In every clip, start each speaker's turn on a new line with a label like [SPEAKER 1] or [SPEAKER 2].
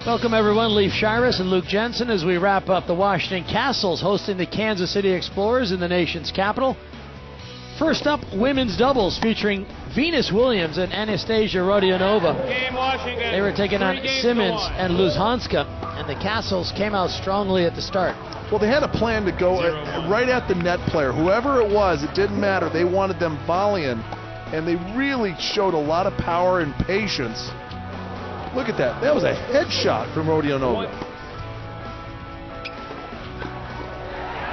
[SPEAKER 1] Welcome everyone, Leif Shirus and Luke Jensen as we wrap up the Washington Kastles hosting the Kansas City Explorers in the nation's capital. First up, women's doubles featuring Venus Williams and Anastasia Rodionova. They were taking on Simmons and Luzhanska, and the Kastles came out strongly at the start.
[SPEAKER 2] Well, they had a plan to go right at the net player. Whoever it was, it didn't matter. They wanted them volleying, and they really showed a lot of power and patience. Look at that. That was a headshot from Rodionova.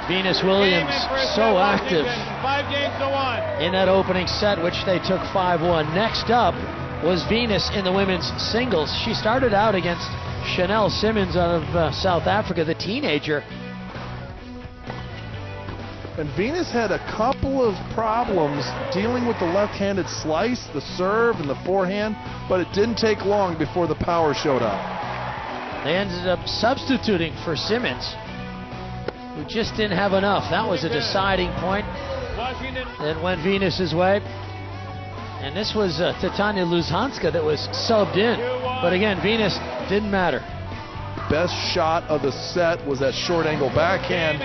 [SPEAKER 1] Venus Williams so active in that opening set, which they took 5-1. Next up was Venus in the women's singles. She started out against Chanel Simmons out of South Africa, the teenager.
[SPEAKER 2] And Venus had a couple of problems dealing with the left-handed slice, the serve, and the forehand, but it didn't take long before the power showed up.
[SPEAKER 1] They ended up substituting for Simmons, who just didn't have enough. That was a deciding point that went Venus's way. And this was Titania Luzhanska that was subbed in. But again, Venus didn't matter.
[SPEAKER 2] Best shot of the set was that short angle backhand.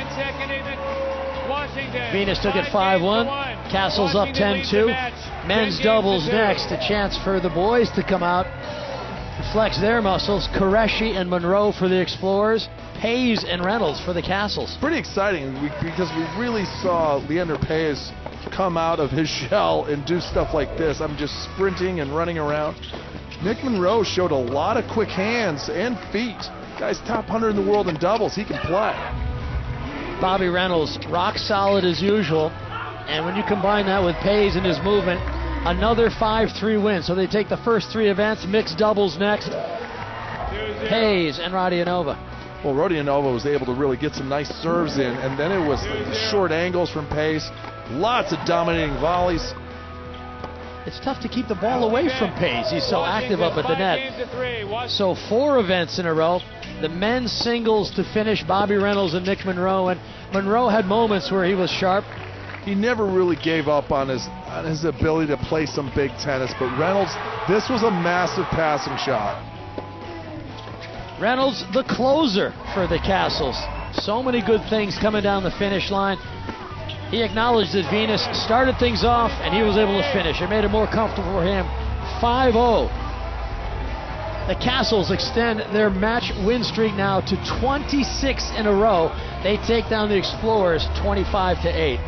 [SPEAKER 1] Venus took it 5-1. Kastles up 10-2. Men's doubles next. A chance for the boys to come out and flex their muscles. Qureshi and Monroe for the Explorers. Hayes and Reynolds for the Kastles.
[SPEAKER 2] Pretty exciting because we really saw Leander Paes come out of his shell and do stuff like this. I'm just sprinting and running around. Nick Monroe showed a lot of quick hands and feet. Guy's top 100 in the world in doubles. He can play.
[SPEAKER 1] Bobby Reynolds, rock solid as usual. And when you combine that with Paes and his movement, another 5-3 win. So they take the first three events, mixed doubles next. Paes and Rodionova.
[SPEAKER 2] Well, Rodionova was able to really get some nice serves in, and then it was the short angles from Paes. Lots of dominating volleys.
[SPEAKER 1] It's tough to keep the ball away from Paes. He's so active up at the net. So 4 events in a row. The men's singles to finish, Bobby Reynolds and Nick Monroe. And Monroe had moments where he was sharp.
[SPEAKER 2] He never really gave up on his ability to play some big tennis. But Reynolds, this was a massive passing shot.
[SPEAKER 1] Reynolds, the closer for the Kastles. So many good things coming down the finish line. He acknowledged that Venus started things off, and he was able to finish. It made it more comfortable for him. 5-0. The Kastles extend their match win streak now to 26 in a row. They take down the Explorers 25-8.